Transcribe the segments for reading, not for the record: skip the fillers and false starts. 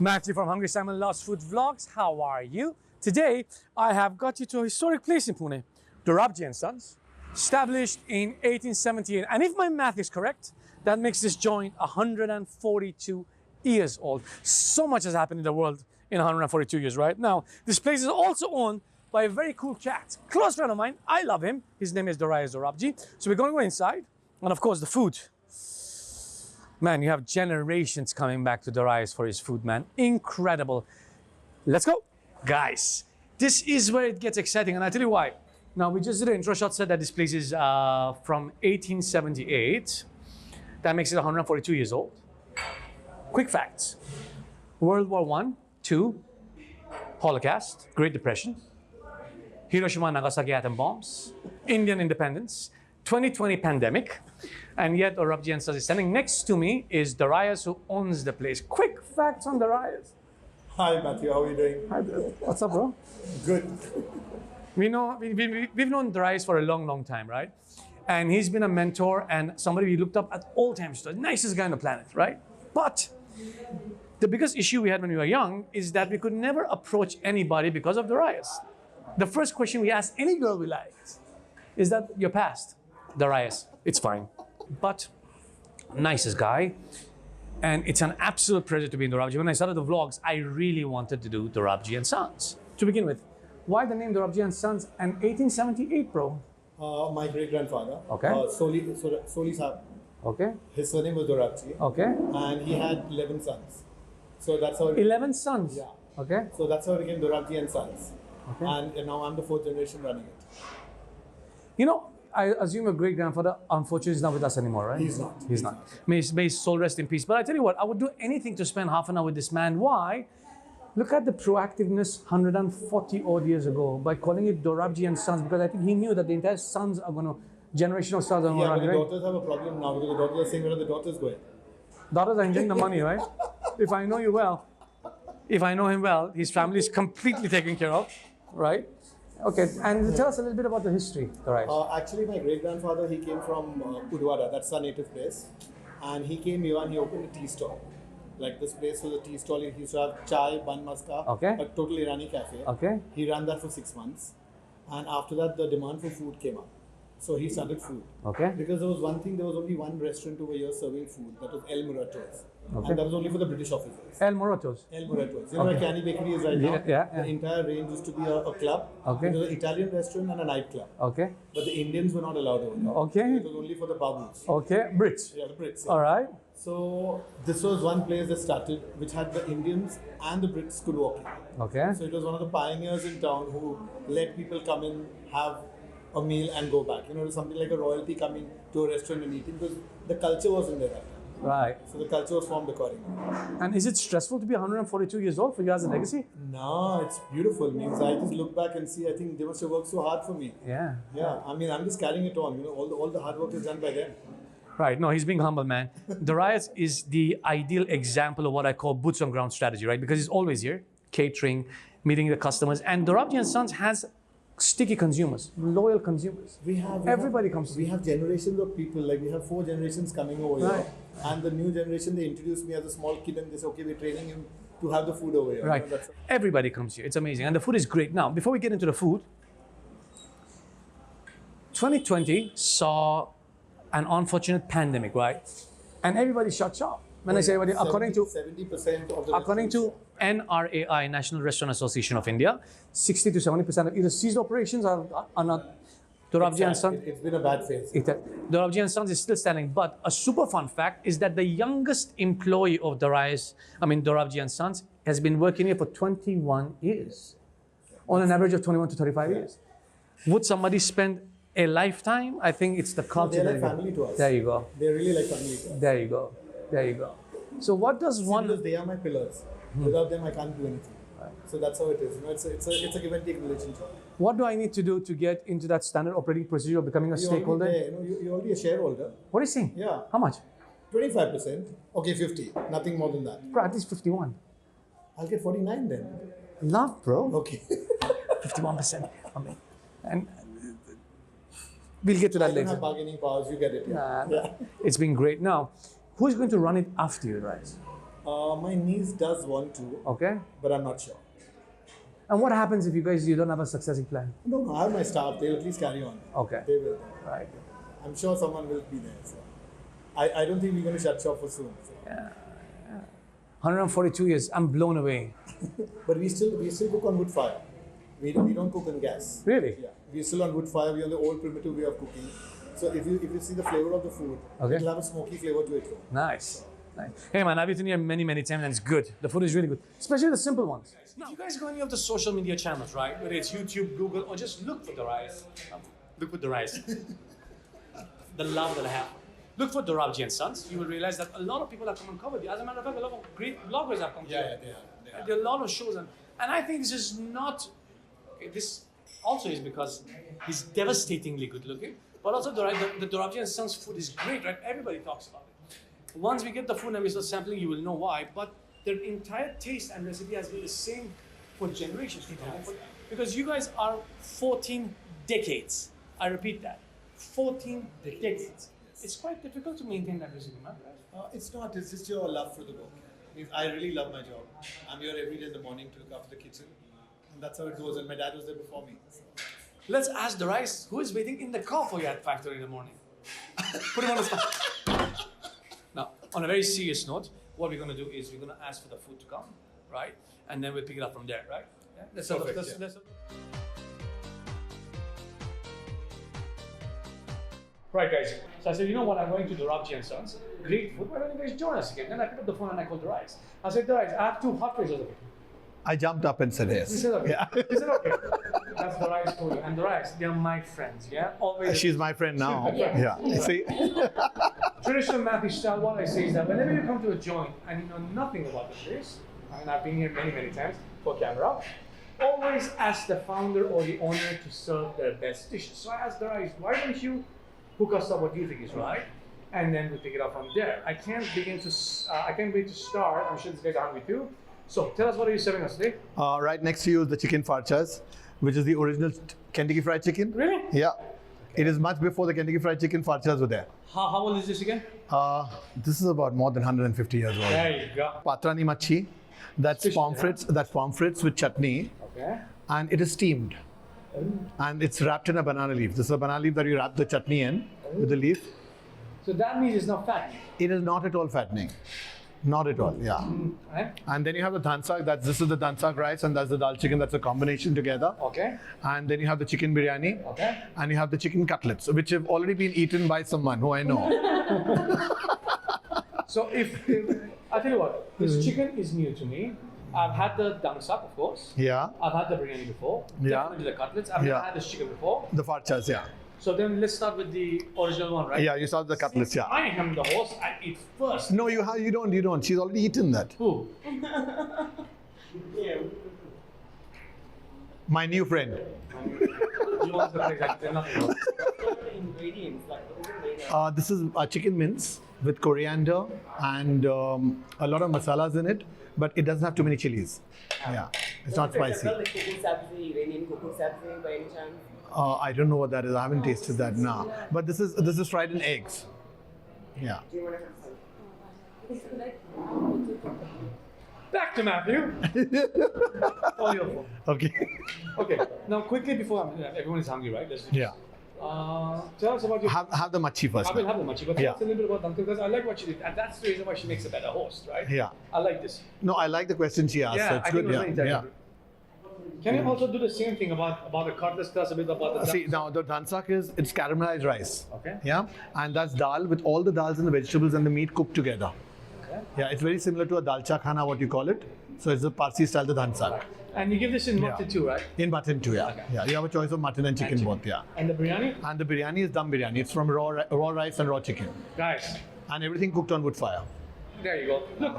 Matthew from Hungry Simon Lost Food Vlogs. How are you? Today, I have got you to a historic place in Pune, Dorabjee and Sons, established in 1878. And if my math is correct, that makes this joint 142 years old. So much has happened in the world in 142 years, right? Now, this place is also owned by a very cool cat, close friend of mine. I love him. His name is Dorabjee. So we're going to go inside. And of course, the food. Man, you have generations coming back to Dorabjee for his food, man. Incredible. Let's go. Guys, this is where it gets exciting. And I'll tell you why. Now, we just did an intro shot, said that this place is from 1878. That makes it 142 years old. Quick facts. World War I, II, Holocaust, Great Depression, Hiroshima, Nagasaki atom bombs, Indian independence, 2020 pandemic, and yet Dorabjee and Sons is standing next to me is Darius, who owns the place. Quick facts on Darius. Hi Matthew, how are you doing? Hi, what's up, bro? Good. We've known Darius for a long time, right? And he's been a mentor and somebody we looked up at all times. The nicest guy on the planet, right? But the biggest issue we had when we were young is that we could never approach anybody because of Darius. The first question we asked any girl we liked is that you're past. Darius, it's fine. But nicest guy. And it's an absolute pleasure to be in Dorabjee. When I started the vlogs, I really wanted to do Dorabjee and Sons. To begin with, why the name Dorabjee and Sons and 1878, bro? My great-grandfather, Okay. Soli Saab, Okay. his surname was Dorabjee, Okay. and he had 11 sons. So that's how it 11 sons. Yeah. Okay. So that's how it became Dorabjee and Sons. Okay. And now I'm the 4th generation running it. You know, I assume your great-grandfather, unfortunately, is not with us anymore, right? He's not. He's not. May his soul rest in peace. But I tell you what, I would do anything to spend half an hour with this man. Why? Look at the proactiveness 140 odd years ago by calling it Dorabjee and Sons, because I think he knew that the entire sons are going to, generation of sons are going to Yeah, run, but the right? daughters have a problem now because the daughters are saying where are the daughters going. Daughters are enjoying the money, right? If I know you well, if I know him well, his family is completely taken care of, right? Okay, and tell us a little bit about the history, Darius. Actually, my great-grandfather, he came from Udwada, that's our native place. And he came here and he opened a tea stall. Like this place was a tea stall. He used to have chai, bun maska, Okay. a total Irani cafe. Okay. He ran that for 6 months. And after that, the demand for food came up. So he started food. Okay. Because there was one thing, there was only one restaurant over here serving food. That was El Muratos. Okay. And that was only for the British officers. El Morotos. El Muratos. You know where Canny Bakery is right now? Yeah. The entire range used to be a club. Okay. It was an Italian restaurant and a nightclub. Okay. But the Indians were not allowed over there. Okay. It was only for the Babus. Okay. Brits. Yeah, the Brits. Yeah. All right. So this was one place that started, which had the Indians and the Brits could walk in. Okay. So it was one of the pioneers in town who let people come in, have a meal and go back. You know, something like a royalty coming to a restaurant and eating, because the culture wasn't there. Right. So the culture was formed accordingly. And is it stressful to be 142 years old for you as a legacy? No, it's beautiful. Means I just look back and see, I think they must have worked so hard for me. Yeah. Yeah, I mean, I'm just carrying it on. You know, all the hard work is done by them. Right. No, he's being humble, man. Darius is the ideal example of what I call boots on ground strategy, right? Because he's always here, catering, meeting the customers. And Dorabjee and Sons has sticky consumers, loyal consumers. Everybody comes. We have generations of people. Like we have 4 generations coming over Right. here. And the new generation, they introduced me as a small kid and they said, okay, we're training him to have the food over here. Right. You know, Everybody comes here. It's amazing. And the food is great. Now, before we get into the food, 2020 saw an unfortunate pandemic, right? And everybody shut shop. When I say everybody, according to 70% of the according to NRAI, National Restaurant Association of India, 60 to 70% of either ceased operations or are not. Dorabjee and Sons. It's been a bad phase. Dorabjee and Sons is still standing. But a super fun fact is that the youngest employee of Dorabjee and Sons has been working here for 21 years. On an average of 21 to 35 years. Would somebody spend a lifetime? I think it's the culture. They're like family to us. There you go. They're really like family to us. There you go. There you go. So what does one... Because they are my pillars. Without them, I can't do anything. Right. So that's how it is. You know, it's a give and take relationship. What do I need to do to get into that standard operating procedure of becoming a stakeholder? You're already a shareholder. What are you saying? Yeah. How much? 25%. Okay, 50. Nothing more than that. Bro, at least 51. I'll get 49 then. Love, bro. Okay. 51%. I mean, and we'll get to that I later. don't have bargaining powers. You get it. Yeah. It's been great. Now, Who's going to run it after you, right? My niece does want to, Okay. but I'm not sure. And what happens if you don't have a succession plan? No, I have my staff. They'll at least carry on. Okay. They will. Right. I'm sure someone will be there. So. I don't think we're going to shut shop for soon. So. Yeah. 142 years. I'm blown away. But we still cook on wood fire. We don't cook on gas. Really? Yeah. We're still on wood fire. We're on the old primitive way of cooking. So if you see the flavor of the food, Okay. it'll have a smoky flavor to it. Nice. Nice. Hey man, I've eaten here many times and it's good. The food is really good, especially the simple ones. If you guys go any of the social media channels, right, whether it's YouTube, Google, or just look for the rice, look with the rice, the love that I have. Look for Dorabjee and Sons. You will realize that a lot of people have come and covered you. As a matter of fact, a lot of great bloggers have come. Yeah, they are. There are a lot of shows, and I think this is not. This also is because he's devastatingly good looking, but also the Dorabjee and Sons food is great, right? Everybody talks about it. Once we get the food and we start sampling, you will know why. But their entire taste and recipe has been the same for generations. Because you guys are 14 decades. I repeat that. 14 decades. It's quite difficult to maintain that recipe, man. It's not. It's just your love for the work. I really love my job. I'm here every day in the morning to look after the kitchen. And that's how it goes. And my dad was there before me. So. Let's ask the rice who is waiting in the car for you at 5:30 in the morning. Put him on the spot. Now, on a very serious note, what we're going to do is we're going to ask for the food to come, right? And then we'll pick it up from there, right? Yeah? Let's Right, guys. So I said, you know what? I'm going to Dorabjee and Sons. Great food. Why don't you guys join us again? Then I picked up the phone and I called the rice. I said, the rice, I have 2 hot fries of it. I jumped up and said yes. He said, okay. Yeah. He said, okay. That's the rice for you. And the rice, they're my friends, yeah? Always. She's my friend now. Yeah. See? Traditional Mathew style, what I say is that whenever you come to a joint and you know nothing about the place, I mean, I've been here many times for camera, always ask the founder or the owner to serve their best dishes. So I asked the rice, why don't you hook us up what you think is right, and then we pick it up from there. I can't wait to start. I'm sure these guys are hungry too. So tell us, what are you serving us today? Right next to you is the chicken farchas, which is the original Kentucky Fried Chicken. Really? Yeah. It is much before the Kentucky Fried Chicken farchas were there. How old is this again? This is about more than 150 years old. There you go. Patrani Macchi. That's Fish, pomfrets. Yeah? That's pomfrets with chutney. Okay. And it is steamed. And it's wrapped in a banana leaf. This is a banana leaf that you wrap the chutney in with the leaf. So that means it's not fattening. It is not at all fattening. Not at all, yeah. Right? And then you have the dhansak. This is the dhansak rice, and that's the dal chicken. That's a combination together. Okay. And then you have the chicken biryani. Okay. And you have the chicken cutlets, which have already been eaten by someone who I know. So if I tell you what, this chicken is new to me. I've had the dhansak, of course. Yeah. I've had the biryani before. Yeah. Definitely the cutlets. I've never had this chicken before. The farchas, yeah. So then let's start with the original one, right? Yeah, you saw the cutlets, yeah. I am the host. I eat first. No, you don't. She's already eaten that. Who? My new friend. You want the place? I can say nothing else. Ingredients, This is a chicken mince with coriander and a lot of masalas in it, but it doesn't have too many chilies. Yeah, it's not spicy. Like coconut sabzi, Iranian coconut sabzi by any chance? I don't know what that is. I haven't tasted that now. But this is fried in eggs. Yeah. Do you want to have some? Back to Mathew. All your fault. Okay. Okay. Now quickly before everyone is hungry, right? Let's do this. Yeah. Tell us about your. Have the macchi first. I will have the macchi, but tell Yeah. us a little bit about Dhansak, because I like what she did, and that's the reason why she makes a better host, right? Yeah. I like this. No, I like the question she asked. Yeah, so it's I good. think it was very Yeah. intelligent. Can you also do the same thing about the cutlets? Tell us a bit about the. See, now the dhansak it's caramelized rice. Okay. Yeah. And that's dal with all the dals and the vegetables and the meat cooked together. Okay. Yeah, it's very similar to a dal cha khana, what you call it. So it's the Parsi style, the dhansak. And you give this in mutton too, right? In mutton too, yeah. Okay. Yeah, you have a choice of mutton and chicken both, yeah. And the biryani? And the biryani is dum biryani. It's from raw rice and raw chicken. Guys, And everything cooked on wood fire. there you go. Look,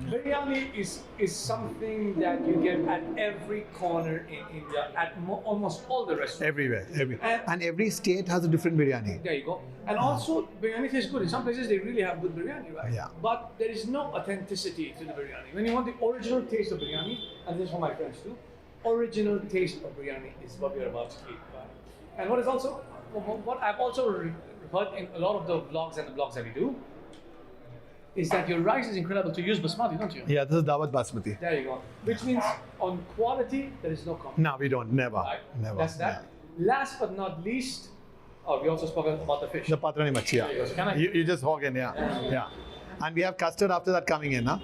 biryani is something that you get at every corner in India, at almost all the restaurants. Everywhere. And- And every state has a different biryani. There you go. And also, biryani tastes good. In some places, they really have good biryani, right? Yeah. But there is no authenticity to the biryani. When you want the original taste of biryani, and this is for my friends too, original taste of biryani is what we are about to eat. Right? And what is also, what I've also heard in a lot of the vlogs and the blogs that we do, is that your rice is incredible to use basmati, don't you? Yeah, this is Dawat Basmati. There you go. Which means on quality, there is no compromise. No, we don't. Never. Right? Never. That's that. Last but not least, we also spoke about the fish. The Patrani Macchi, There you go. So can I? You just hog in, yeah. Yeah. And we have custard after that coming in, huh?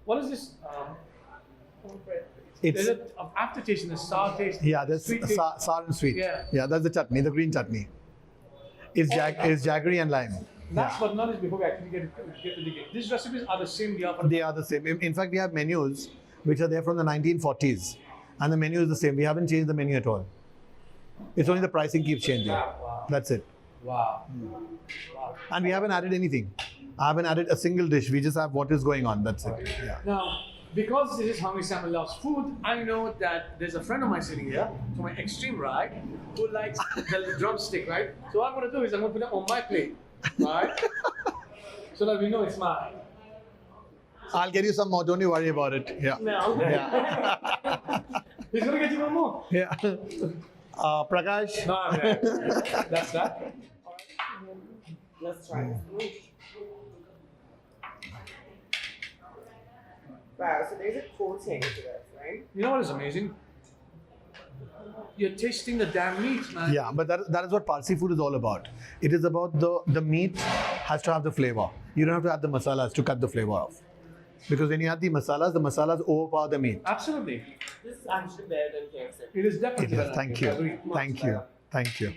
What is this? Pomfret. There's an aftertaste and a sour taste. Yeah, there's sweet taste. sour and sweet. Yeah. That's the chutney, the green chutney. It's jaggery and lime. Last but not least, before we actually get to the game, these recipes are the same. They are the same. In fact, we have menus which are there from the 1940s, and the menu is the same. We haven't changed the menu at all. It's only the pricing keeps changing. Wow. That's it. Wow. And we haven't added anything. I haven't added a single dish. We just have what is going on. That's it. Yeah. Now, because this is Hungry Salmon Loves Food, I know that there's a friend of mine sitting here to my extreme right who likes the drumstick, right? So what I'm going to do is I'm going to put it on my plate, right? So that we know it's mine. I'll get you some more. Don't you worry about it. Yeah. No. Yeah. He's going to get you one more. Yeah. Prakash. No, yeah. That's that. Let's try this. Wow, so there's a coating to this, right? You know what is amazing? You're tasting the damn meat, man. Yeah, but that is what Parsi food is all about. It is about the meat has to have the flavor. You don't have to add the masalas to cut the flavor off. Because when you add the masalas overpower the meat. Absolutely. This is actually better than KFC. It is definitely better. Thank I you. agree. Thank you. Thank you.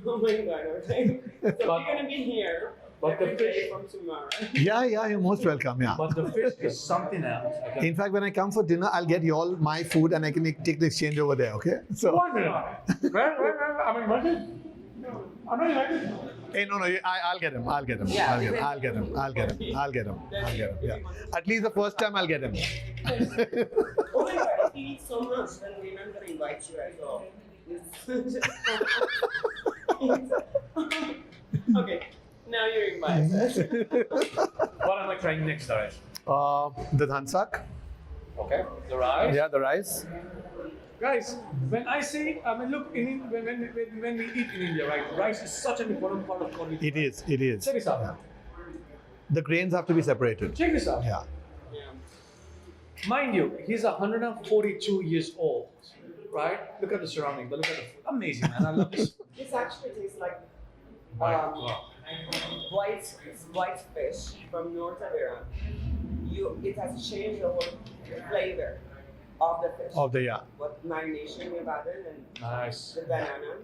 Oh my god, okay. So we're gonna be here But the every day fish- from tomorrow. Yeah, you're most welcome. Yeah. But the fish is something else. Okay? In fact, when I come for dinner, I'll get you all my food and I can take the exchange over there. Okay? So. Why not? Where? I'm invited. I'm not invited. Hey, no, I'll get him. I'll get him. Yeah. I'll get him. I'll get him. I'll get him. I'll get him. I'll get him. Yeah. At least the first time I'll get him. Oh my god, if you eat so much, then we're not gonna invite you as well. Okay, now you're invited. What am I trying next, guys? The Dhansak. Okay. The rice. Yeah, the rice. Guys, when I say, I mean, look, when we eat in India, right, rice is such an important part of what we do. It is. It is. Check this out. The grains have to be separated. Check this out. Yeah. Mind you, he's 142 years old, right? Look at the surrounding, but look at the food. Amazing, man. I love this. This actually tastes like white fish from North Iran. It has changed the whole flavor of the fish. Of the What marination we've added and Nice. the banana.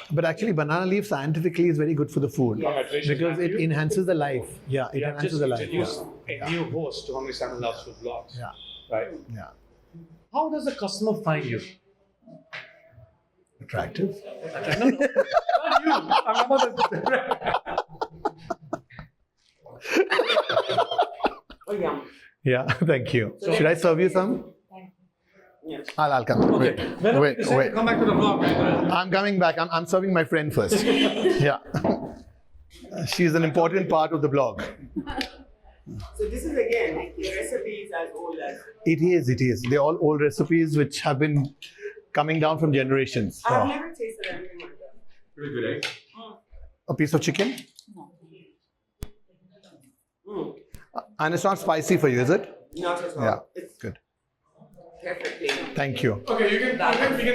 But actually, banana leaf scientifically is very good for the food Congratulations, because it Matthew. enhances the life. Yeah, it We have enhances just the life. introduced a new host to Hungry Salmon Loves Food Vlogs. Yeah. Right? Yeah. How does the customer find you? Attractive. No, not you. I'm about to. Oh, yum. Yeah. Thank you. Should I serve you some? Yes. I'll come. Okay. Wait. Come back to the vlog, man. I'm coming back. I'm serving my friend first. Yeah. She's an important part of the blog. So this is again the recipes as old as. It is. They're all old recipes which have been coming down from generations. I've So, never tasted anything like that. Pretty good, eh? a piece of chicken. And it's not spicy for you, is it? Not at all. Yeah. It's Good. perfectly. Thank you. Okay, we can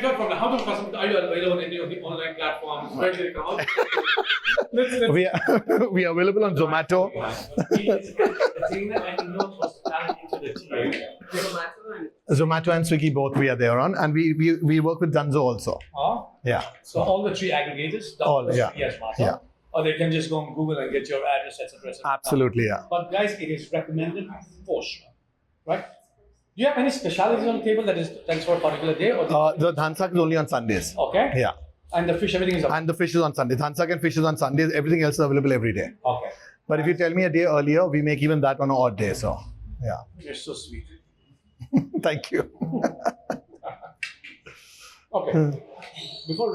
talk from the how to customer. Are you available on any of the online platforms? Where do they come out? let's We are available on Zomato. Zomato and Swiggy both we are there on, and we work with Dunzo also. Yeah. So all the three aggregators. All, yeah. Yes, Martha. Yeah. Or they can just go on Google and get your address, etc. Absolutely, yeah. But guys, it is recommended for sure, right? Do you have any specialties on the table that is for a particular day? Or The Dhansak is only on Sundays. okay. Yeah. And the fish, everything is up. And the fish is on Sunday. Dhansak and fish is on Sundays. Everything else is available every day. Okay. But if you tell me a day earlier, we make even that on an odd day. So, yeah. You're so sweet. Thank you. Okay. Before we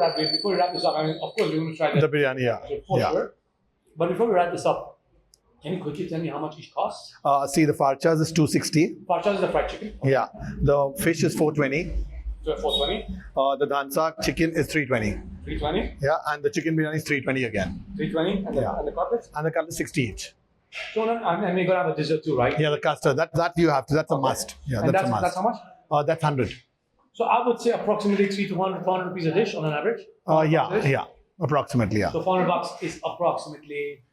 wrap this up, I mean, of course, we're going to try The biryani, yeah. for Yeah. sure. But before we wrap this up, Can you quickly tell me how much each costs? See, the farchas is 260. Farcha is the fried chicken. Yeah. The fish is 420. So 420. The Dhansak chicken is 320. 320. Yeah, and the chicken biryani is 320 again. 320. And the cutlets? And the cutlet 60 each. So, and we're gonna have a dessert too, right? Yeah, the custard. That you have to. That's a must. Yeah, And that's a must. that's how much? That's 100. So I would say approximately 300 to 400 rupees a dish on an average. Yeah, approximately. Yeah. So $400 is approximately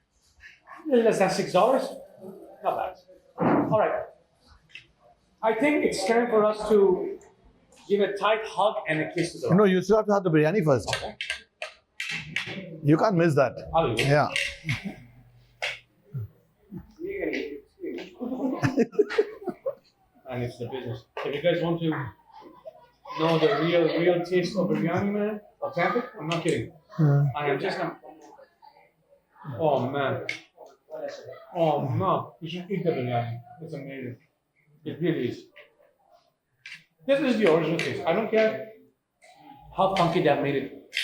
less than $6. Not bad. All right. I think it's time for us to give a tight hug and a kiss to the No, you still have to have the biryani first. Okay. You can't miss that. I'll do it. Yeah. And it's the business. If you guys want to know the real taste of biryani, man, authentic, I'm not kidding. I am just not. Oh man. Oh no. You should eat the biryani. It's amazing. It really is. This is the original taste. I don't care how funky they have made it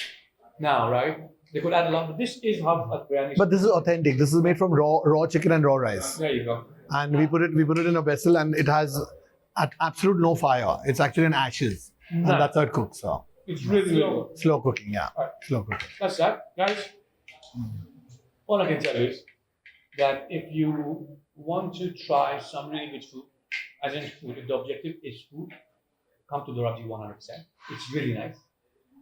now, right? They could add a lot, but this is how a biryani is. But this is authentic. This is made from raw chicken and raw rice. There you go. And we put it in a vessel, and it has absolute no fire. It's actually in ashes, and that's how it cooks. So It's really good. slow cooking, yeah. Alright. Slow cooking. That's that, guys. All I can tell you is that if you want to try some really good food, as in food, if the objective is food, come to Dorabjee 100%. It's really nice.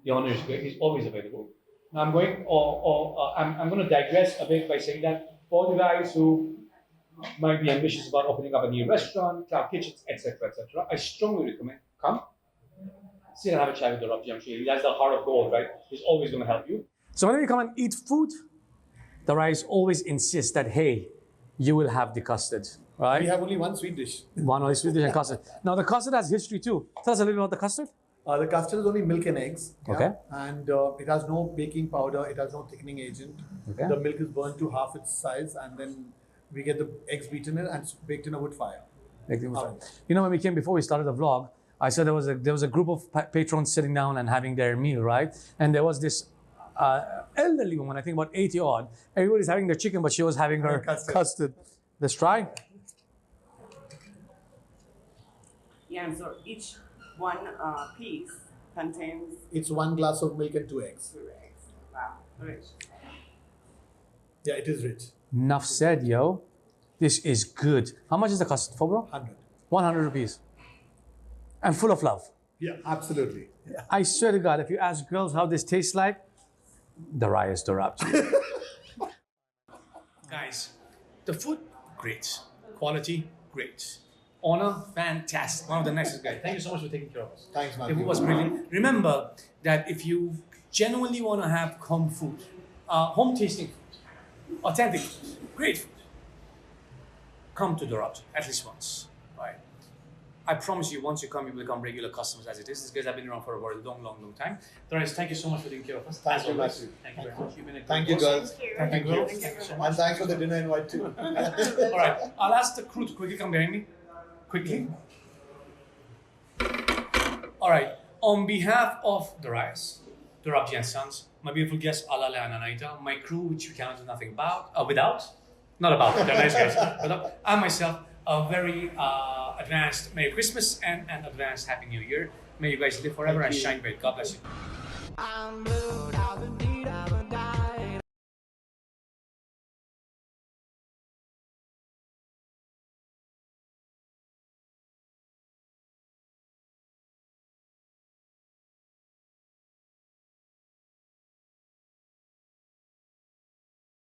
The owner is great. He's always available. Now I'm going, I'm going to digress a bit by saying that for the guys who might be ambitious about opening up a new restaurant, cloud kitchens, etc., I strongly recommend come. Sit and have a chat with Dorabjee. I'm sure that's the heart of gold, right? He's always going to help you. So whenever you come and eat food, the rice always insists that, hey, you will have the custard, right? We have only one sweet dish. One only sweet dish and custard. Now the custard has history too. Tell us a little about the custard. The custard is only milk and eggs. Yeah? Okay. And it has no baking powder. It has no thickening agent. Okay. The milk is burnt to half its size, and then we get the eggs beaten in and baked in a wood fire. You know, when we came before we started the vlog, I said there was a group of patrons sitting down and having their meal, right? And there was this elderly woman, I think about 80 odd. Everybody's having their chicken, but she was having her custard. Let's try. Yeah, and so each one piece contains It's 1 glass of milk and 2 eggs. 2 eggs. Wow, rich. Yeah, it is rich. Enough said, yo. This is good. How much is the custard for, bro? 100. 100 rupees. And full of love. Yeah, absolutely. Yeah. I swear to God, if you ask girls how this tastes like, the rice Dorabjee. Guys, the food, great. Quality, great. Honor, fantastic. One of the nicest guys. Thank you so much for taking care of us. Thanks, It Mathew. was brilliant. Remember that if you genuinely want to have home food, home tasting food, authentic food, great food, come to Dorabjee at least once. Right? I promise you, once you come, you will become regular customers as it is. These guys have been around for a very long time. Doris, thank you so much for taking care of us. Thank As you, always. Mathew. Thank you very much. You've been a Thank great you, host. girls. Thank you, girls. Thank you so much. And thanks for the dinner invite too. All right, I'll ask the crew to quickly come behind me. Quickly. All right, on behalf of Doris, Dorabjee and Sons, my beautiful guests Alala and Anaita, my crew, which we cannot do nothing without, they're nice guys, without, and myself, a very advanced Merry Christmas and an advanced Happy New Year. May you guys live forever and shine bright. God bless you. I'm blue.